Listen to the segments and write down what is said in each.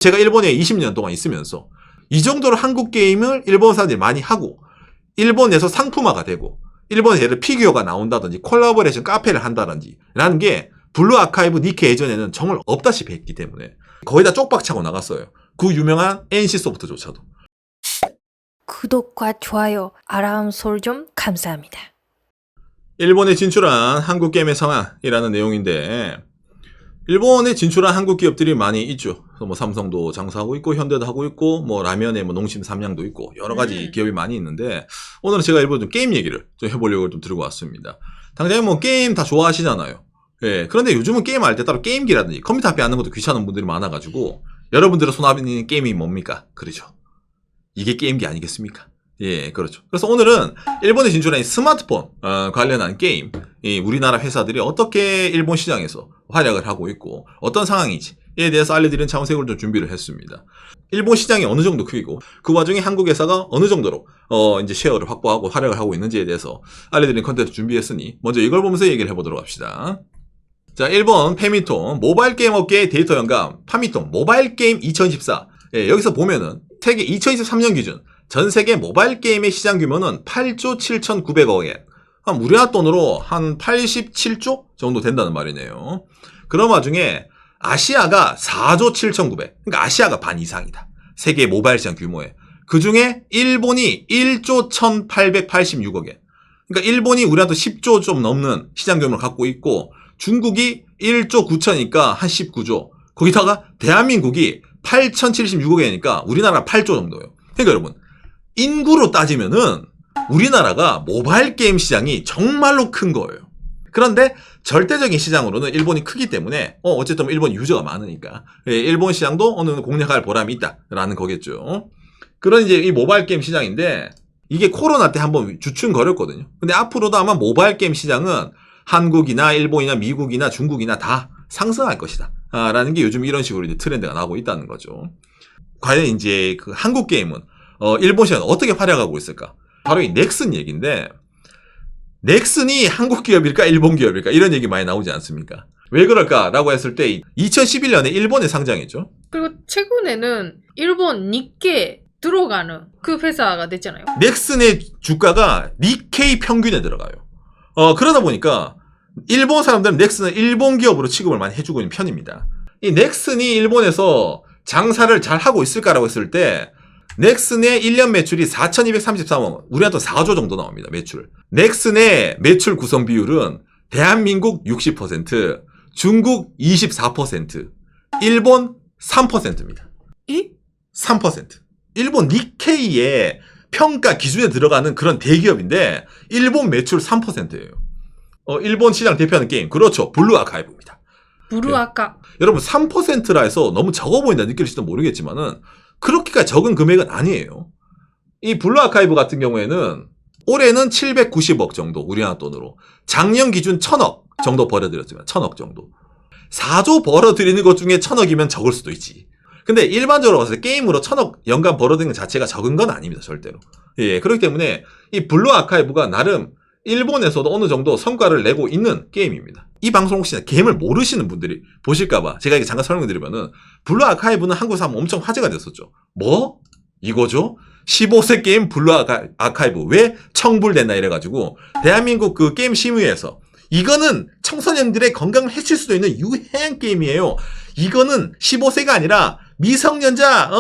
제가 일본에 20년 동안 있으면서 이 정도로 한국 게임을 일본 사람들이 많이 하고 일본에서 상품화가 되고 일본에서 예를 피규어가 나온다든지 콜라보레이션 카페를 한다든지 라는 게 블루 아카이브 니케 예전에는 정말 없다시피 했기 때문에 거의 다 쪽박차고 나갔어요. 그 유명한 NC소프트조차도. 구독과 좋아요, 알람 설정 감사합니다. 일본에 진출한 한국 게임의 상황이라는 내용인데 일본에 진출한 한국 기업들이 많이 있죠. 뭐 삼성도 장사하고 있고 현대도 하고 있고 뭐 라면에 뭐 농심 삼양도 있고 여러 가지 기업이 많이 있는데 오늘은 제가 일본 좀 게임 얘기를 좀 해보려고 좀 들고 왔습니다. 당장에 뭐 게임 다 좋아하시잖아요. 예. 그런데 요즘은 게임할 때 따로 게임기라든지 컴퓨터 앞에 앉는 것도 귀찮은 분들이 많아가지고 여러분들의 손앞에 있는 게임이 뭡니까? 그렇죠. 이게 게임기 아니겠습니까? 예, 그렇죠. 그래서 오늘은 일본에 진출한 스마트폰 관련한 게임, 우리나라 회사들이 어떻게 일본 시장에서 활약을 하고 있고 어떤 상황인지에 대해서 알려드리는 차원색으로 좀 준비를 했습니다. 일본 시장이 어느 정도 크기고 그 와중에 한국 회사가 어느 정도로 이제 쉐어를 확보하고 활약을 하고 있는지에 대해서 알려드리는 컨텐츠 준비했으니 먼저 이걸 보면서 얘기를 해보도록 합시다. 자, 일본 페미통 모바일 게임 업계의 데이터 연감 파미통 모바일 게임 2024. 예, 여기서 보면은 세계 2023년 기준 전 세계 모바일 게임의 시장 규모는 8조 7,900억 엔. 한 우리나라 돈으로 한 87조 정도 된다는 말이네요. 그런 와중에 아시아가 4조 7,900. 그러니까 아시아가 반 이상이다. 세계 모바일 시장 규모에. 그 중에 일본이 1조 1,886억 엔. 그러니까 일본이 우리나라도 10조 좀 넘는 시장 규모를 갖고 있고 중국이 1조 9천이니까 한 19조. 거기다가 대한민국이 8,076억 엔이니까 우리나라 8조 정도예요. 그러니까 여러분 인구로 따지면은 우리나라가 모바일 게임 시장이 정말로 큰 거예요. 그런데 절대적인 시장으로는 일본이 크기 때문에 어쨌든 일본 유저가 많으니까 일본 시장도 어느 정도 공략할 보람이 있다라는 거겠죠. 그런 이제 이 모바일 게임 시장인데 이게 코로나 때 한번 주춤거렸거든요. 근데 앞으로도 아마 모바일 게임 시장은 한국이나 일본이나 미국이나 중국이나 다 상승할 것이다. 라는 게 요즘 이런 식으로 이제 트렌드가 나오고 있다는 거죠. 과연 이제 그 한국 게임은 일본 시장은 어떻게 활약하고 있을까? 바로 이 넥슨 얘기인데 넥슨이 한국 기업일까 일본 기업일까 이런 얘기 많이 나오지 않습니까? 왜 그럴까라고 했을 때 2011년에 일본에 상장했죠. 그리고 최근에는 일본 니케 들어가는 그 회사가 됐잖아요. 넥슨의 주가가 니케이 평균에 들어가요. 그러다 보니까 일본 사람들은 넥슨은 일본 기업으로 취급을 많이 해주고 있는 편입니다. 이 넥슨이 일본에서 장사를 잘 하고 있을까라고 했을 때 넥슨의 1년 매출이 4,233억, 우리나라도 4조 정도 나옵니다, 매출. 넥슨의 매출 구성 비율은 대한민국 60%, 중국 24%, 일본 3%입니다. 이? 3%. 일본 니케이의 평가 기준에 들어가는 그런 대기업인데 일본 매출 3%예요. 일본 시장 대표하는 게임, 그렇죠. 블루 아카이브입니다. 블루 아카. 여러분 3%라 해서 너무 적어 보인다 느낄지도 모르겠지만은 그렇게까지 적은 금액은 아니에요. 이 블루 아카이브 같은 경우에는 올해는 790억 정도 우리나라 돈으로 작년 기준 1,000억 정도 벌어들였지만 1,000억 정도 4조 벌어들이는 것 중에 1,000억이면 적을 수도 있지. 근데 일반적으로 봤을 때 게임으로 1,000억 연간 벌어들이는 것 자체가 적은 건 아닙니다. 절대로. 예, 그렇기 때문에 이 블루 아카이브가 나름 일본에서도 어느 정도 성과를 내고 있는 게임입니다. 이 방송 혹시 게임을 모르시는 분들이 보실까봐 제가 이게 잠깐 설명드리면은 블루 아카이브는 한국에서 한번 엄청 화제가 됐었죠. 뭐? 이거죠? 15세 게임 블루 아카이브 왜 청불됐나 이래가지고 대한민국 그 게임 심의에서 이거는 청소년들의 건강을 해칠 수도 있는 유해한 게임이에요. 이거는 15세가 아니라 미성년자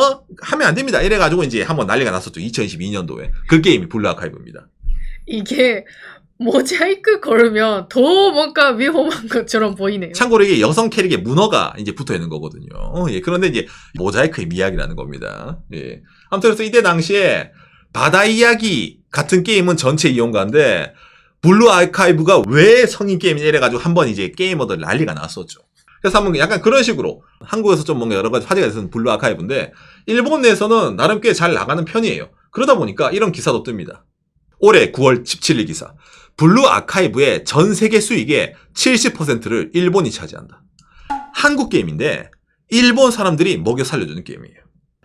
하면 안 됩니다. 이래가지고 이제 한번 난리가 났었죠. 2022년도에 그 게임이 블루 아카이브입니다. 이게 모자이크 걸으면 더 뭔가 위험한 것처럼 보이네요. 참고로 이게 여성 캐릭에 문어가 이제 붙어 있는 거거든요. 예, 그런데 이제 모자이크의 미학이라는 겁니다. 예. 아무튼 그래서 이때 당시에 바다 이야기 같은 게임은 전체 이용가인데 블루 아카이브가 왜 성인 게임이냐 이래가지고 한번 이제 게이머들 난리가 났었죠. 그래서 한번 약간 그런 식으로 한국에서 좀 뭔가 여러 가지 화제가 됐었던 블루 아카이브인데 일본 내에서는 나름 꽤 잘 나가는 편이에요. 그러다 보니까 이런 기사도 뜹니다. 올해 9월 17일 기사. 블루 아카이브의 전 세계 수익의 70%를 일본이 차지한다. 한국 게임인데 일본 사람들이 먹여 살려주는 게임이에요.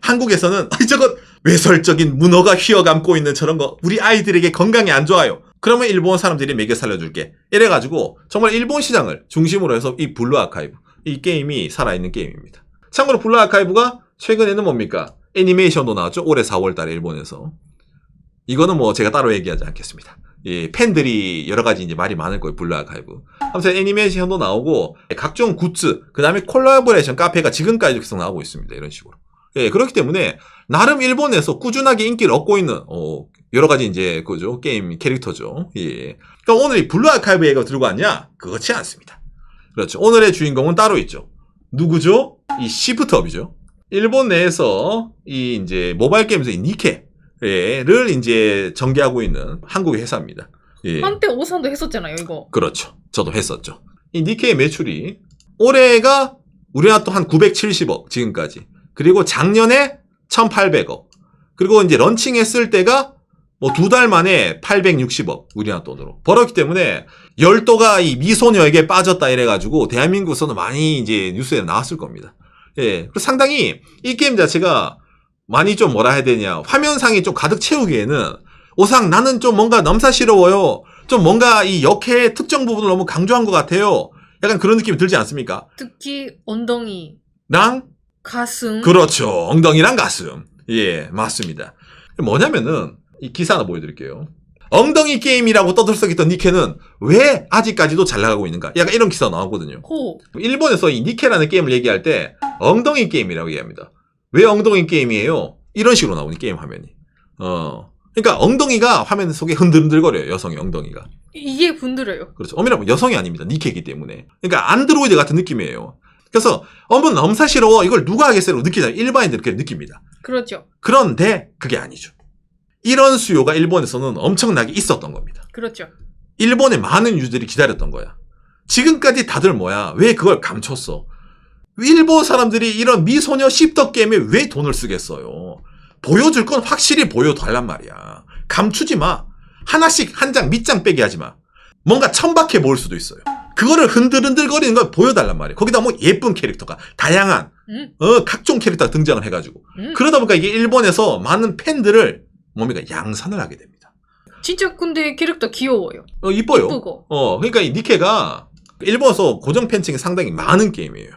한국에서는 저건 외설적인 문어가 휘어감고 있는 저런 거 우리 아이들에게 건강에 안 좋아요. 그러면 일본 사람들이 먹여 살려줄게. 이래가지고 정말 일본 시장을 중심으로 해서 이 블루 아카이브 이 게임이 살아있는 게임입니다. 참고로 블루 아카이브가 최근에는 뭡니까? 애니메이션도 나왔죠. 올해 4월 달에 일본에서. 이거는 뭐 제가 따로 얘기하지 않겠습니다. 예, 팬들이 여러 가지 이제 말이 많을 거예요. 블루 아카이브. 아무튼 애니메이션도 나오고 각종 굿즈, 그다음에 콜라보레이션 카페가 지금까지 계속 나오고 있습니다. 이런 식으로. 예, 그렇기 때문에 나름 일본에서 꾸준하게 인기를 얻고 있는 여러 가지 이제 그죠 게임 캐릭터죠. 예. 그러니까 오늘 이 블루 아카이브 얘기가 들고 왔냐? 그렇지 않습니다. 그렇죠. 오늘의 주인공은 따로 있죠. 누구죠? 이 시프트업이죠. 일본 내에서 이 이제 모바일 게임에서 이 니케를 이제 전개하고 있는 한국의 회사입니다. 예. 한때 오산도 했었잖아요, 이거. 그렇죠. 저도 했었죠. 이 니케의 매출이 올해가 우리나라 또 한 970억 지금까지. 그리고 작년에 1,800억. 그리고 이제 런칭했을 때가 뭐 2달 만에 860억 우리나라 돈으로 벌었기 때문에 열도가 이 미소녀에게 빠졌다 이래가지고 대한민국에서는 많이 이제 뉴스에 나왔을 겁니다. 예, 그래서 상당히 이 게임 자체가 많이 좀 뭐라 해야 되냐 화면상이 좀 가득 채우기에는 오상 나는 좀 뭔가 넘사시러워요. 좀 뭔가 이 역해 특정 부분을 너무 강조한 것 같아요. 약간 그런 느낌이 들지 않습니까? 특히 엉덩이, 랑 가슴. 그렇죠. 엉덩이랑 가슴. 예, 맞습니다. 뭐냐면은 이 기사 하나 보여드릴게요. 엉덩이 게임이라고 떠들썩했던 니케는 왜 아직까지도 잘 나가고 있는가? 약간 이런 기사가 나오거든요. 호. 일본에서 이 니케라는 게임을 얘기할 때 엉덩이 게임이라고 얘기합니다. 왜 엉덩이 게임이에요? 이런 식으로 나오는 게임 화면이. 그러니까 엉덩이가 화면 속에 흔들흔들거려요. 여성의 엉덩이가. 이게 분들어요. 그렇죠. 어미라면 여성이 아닙니다. 니케이기 때문에. 그러니까 안드로이드 같은 느낌이에요. 그래서 어머 넘사시러워 이걸 누가 하겠어요? 느끼잖아요. 일반인들 그렇게 느낍니다. 그렇죠. 그런데 그게 아니죠. 이런 수요가 일본에서는 엄청나게 있었던 겁니다. 그렇죠. 일본의 많은 유저들이 기다렸던 거야. 지금까지 다들 뭐야? 왜 그걸 감췄어? 일본 사람들이 이런 미소녀 씹덕 게임에 왜 돈을 쓰겠어요? 보여줄 건 확실히 보여달란 말이야. 감추지 마. 하나씩 한 장 밑장 빼기 하지 마. 뭔가 천박해 보일 수도 있어요. 그거를 흔들흔들거리는 걸 보여달란 말이에요. 거기다 뭐 예쁜 캐릭터가 다양한 각종 캐릭터가 등장을 해가지고 그러다 보니까 이게 일본에서 많은 팬들을 뭡니까 양산을 하게 됩니다. 진짜 근데 캐릭터 귀여워요. 이뻐요. 이쁘고. 그러니까 이 니케가 일본에서 고정 팬층이 상당히 많은 게임이에요.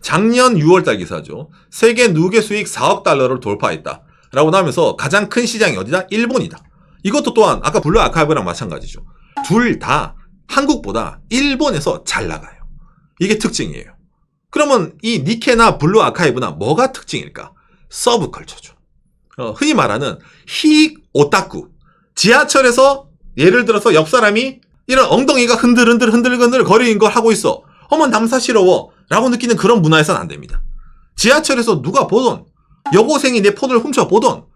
작년 6월달 기사죠. 세계 누계 수익 4억 달러를 돌파했다. 라고 나오면서 가장 큰 시장이 어디다? 일본이다. 이것도 또한 아까 블루 아카이브랑 마찬가지죠. 둘 다 한국보다 일본에서 잘 나가요. 이게 특징이에요. 그러면 이 니케나 블루 아카이브나 뭐가 특징일까? 서브컬처죠. 흔히 말하는 히 오타쿠. 지하철에서 예를 들어서 옆 사람이 이런 엉덩이가 흔들흔들 거리는 걸 하고 있어. 어머 남사시러워 라고 느끼는 그런 문화에서는 안 됩니다. 지하철에서 누가 보던 여고생이 내 폰을 훔쳐보던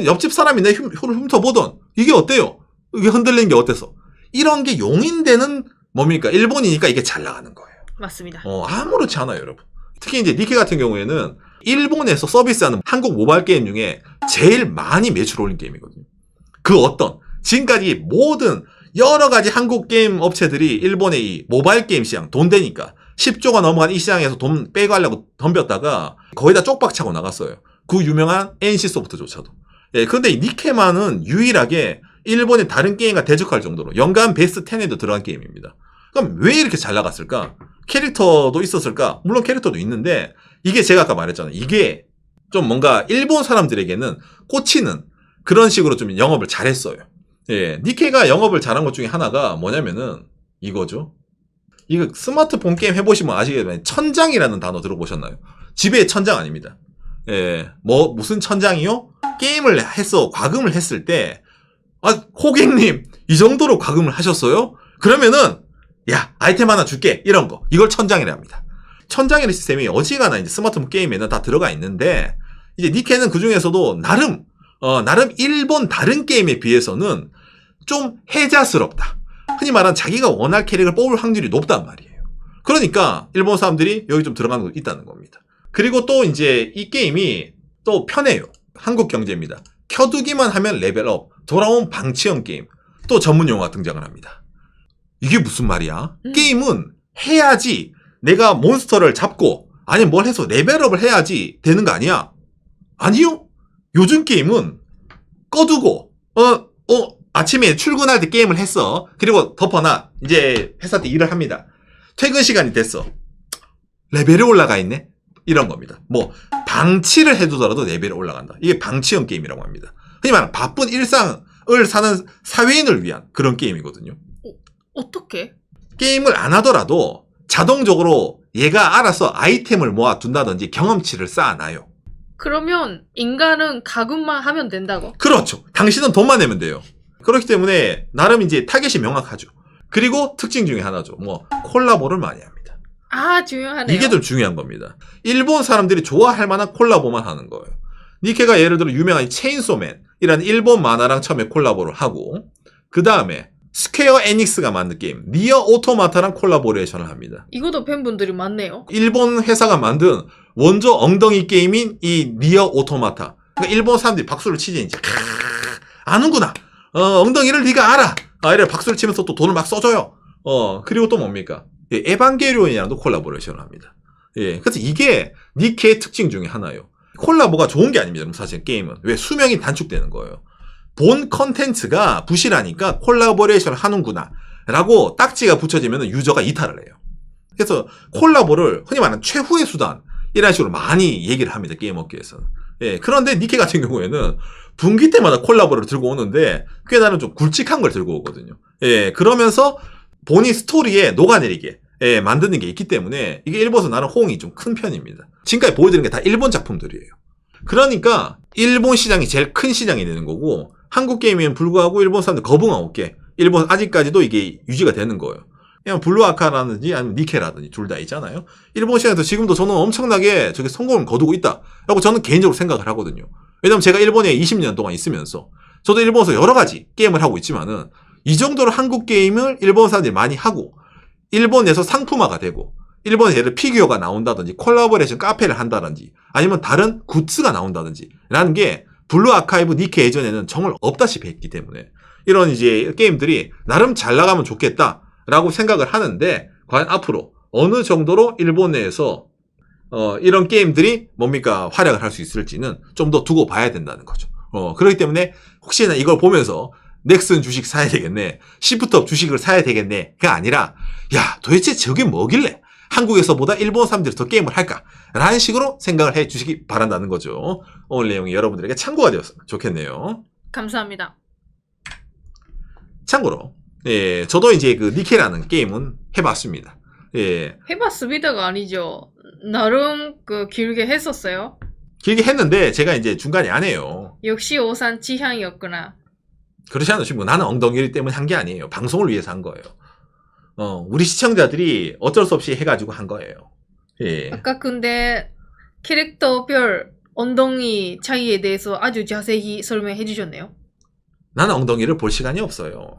옆집 사람이 내 폰을 훔쳐보던 이게 어때요? 이게 흔들리는 게 어때서? 이런 게 용인되는 뭡니까? 일본이니까 이게 잘 나가는 거예요. 맞습니다. 아무렇지 않아요, 여러분. 특히 이제 니케 같은 경우에는 일본에서 서비스하는 한국 모바일 게임 중에 제일 많이 매출 올린 게임이거든요. 그 어떤 지금까지 모든 여러 가지 한국 게임 업체들이 일본의 이 모바일 게임 시장 돈 되니까 10조가 넘어간 이 시장에서 돈 빼고 하려고 덤볐다가 거의 다 쪽박차고 나갔어요. 그 유명한 NC소프트조차도. 예, 그런데 이 니케만은 유일하게 일본의 다른 게임과 대적할 정도로 연간 베스트 10에도 들어간 게임입니다. 그럼 왜 이렇게 잘 나갔을까? 캐릭터도 있었을까? 물론 캐릭터도 있는데 이게 제가 아까 말했잖아요. 이게 좀 뭔가 일본 사람들에게는 꽂히는 그런 식으로 좀 영업을 잘했어요. 예, 니케가 영업을 잘한 것 중에 하나가 뭐냐면은 이거죠. 이거 스마트폰 게임 해보시면 아시겠지만 천장이라는 단어 들어보셨나요? 집에 천장 아닙니다. 예, 뭐 무슨 천장이요? 게임을 해서 과금을 했을 때 고객님 이 정도로 과금을 하셨어요? 그러면은 야 아이템 하나 줄게 이런 거 이걸 천장이라 합니다. 천장이라는 시스템이 어지간한 이제 스마트폰 게임에는 다 들어가 있는데 이제 니케는 그 중에서도 나름 일본 다른 게임에 비해서는 좀 혜자스럽다. 흔히 말하는 자기가 원할 캐릭을 뽑을 확률이 높단 말이에요. 그러니까 일본 사람들이 여기 좀 들어가는 거 있다는 겁니다. 그리고 또 이제 이 게임이 또 편해요. 한국 경제입니다. 켜두기만 하면 레벨업, 돌아온 방치형 게임, 또 전문 용어가 등장을 합니다. 이게 무슨 말이야? 게임은 해야지 내가 몬스터를 잡고 아니 뭘 해서 레벨업을 해야지 되는 거 아니야? 아니요. 요즘 게임은 꺼두고 아침에 출근할 때 게임을 했어. 그리고 덮어놔. 이제 회사 때 일을 합니다. 퇴근 시간이 됐어. 레벨이 올라가 있네. 이런 겁니다. 뭐 방치를 해두더라도 레벨이 올라간다. 이게 방치형 게임이라고 합니다. 흔히 말하는 바쁜 일상을 사는 사회인을 위한 그런 게임이거든요. 어떻게? 게임을 안 하더라도 자동적으로 얘가 알아서 아이템을 모아둔다든지 경험치를 쌓아놔요. 그러면 인간은 가금만 하면 된다고? 그렇죠. 당신은 돈만 내면 돼요. 그렇기 때문에 나름 이제 타겟이 명확하죠. 그리고 특징 중에 하나죠. 뭐 콜라보를 많이 합니다. 아, 중요하네요. 이게 좀 중요한 겁니다. 일본 사람들이 좋아할 만한 콜라보만 하는 거예요. 니케가 예를 들어 유명한 체인소맨이라는 일본 만화랑 처음에 콜라보를 하고 그 다음에 스퀘어 에닉스가 만든 게임 니어 오토마타랑 콜라보레이션을 합니다. 이것도 팬분들이 많네요. 일본 회사가 만든 원조 엉덩이 게임인 이 니어 오토마타. 그러니까 일본 사람들이 박수를 치지 이제 아는구나. 엉덩이를 네가 알아. 이래 박수를 치면서 또 돈을 막 써줘요. 그리고 또 뭡니까? 예, 에반게리온이랑도 콜라보레이션을 합니다. 예, 그래서 이게 니케의 특징 중에 하나예요. 콜라보가 좋은 게 아닙니다. 사실 게임은 왜 수명이 단축되는 거예요. 본 컨텐츠가 부실하니까 콜라보레이션을 하는구나 라고 딱지가 붙여지면 유저가 이탈을 해요. 그래서 콜라보를 흔히 말하는 최후의 수단 이런 식으로 많이 얘기를 합니다. 게임 업계에서는. 예, 그런데 니케 같은 경우에는 분기 때마다 콜라보를 들고 오는데 꽤 나름 좀 굵직한 걸 들고 오거든요. 예, 그러면서 본인 스토리에 녹아내리게 만드는 게 있기 때문에 이게 일본에서 나름 호응이 좀 큰 편입니다. 지금까지 보여드리는 게 다 일본 작품들이에요. 그러니까 일본 시장이 제일 큰 시장이 되는 거고 한국 게임에는 불구하고 일본 사람들 거부감 없게 일본 아직까지도 이게 유지가 되는 거예요. 그냥 블루아카라든지 아니면 니케라든지 둘 다 있잖아요. 일본 시장에서 지금도 저는 엄청나게 저게 성공을 거두고 있다라고 저는 개인적으로 생각을 하거든요. 왜냐면 제가 일본에 20년 동안 있으면서 저도 일본에서 여러 가지 게임을 하고 있지만은 이 정도로 한국 게임을 일본 사람들이 많이 하고 일본에서 상품화가 되고 일본에 예를 피규어가 나온다든지 콜라보레이션 카페를 한다든지 아니면 다른 굿즈가 나온다든지 라는 게 블루 아카이브 니케 예전에는 정말 없다시피 했기 때문에 이런 이제 게임들이 나름 잘 나가면 좋겠다라고 생각을 하는데 과연 앞으로 어느 정도로 일본 내에서 이런 게임들이 뭡니까 활약을 할 수 있을지는 좀 더 두고 봐야 된다는 거죠. 그렇기 때문에 혹시나 이걸 보면서 넥슨 주식 사야 되겠네, 시프트업 주식을 사야 되겠네가 아니라 야 도대체 저게 뭐길래 한국에서보다 일본 사람들이 더 게임을 할까? 라는 식으로 생각을 해 주시기 바란다는 거죠. 오늘 내용이 여러분들에게 참고가 되었으면 좋겠네요. 감사합니다. 참고로, 예, 저도 이제 그 니케라는 게임은 해봤습니다. 예, 해봤습니다가 아니죠. 나름 길게 했었어요. 길게 했는데 제가 이제 중간에 안 해요. 역시 오산 지향이었구나. 그렇지 않으시면 나는 엉덩이 때문에 한 게 아니에요. 방송을 위해서 한 거예요. 우리 시청자들이 어쩔 수 없이 해가지고 한 거예요. 예. 아까 근데 캐릭터별 엉덩이 차이에 대해서 아주 자세히 설명해 주셨네요. 나는 엉덩이를 볼 시간이 없어요.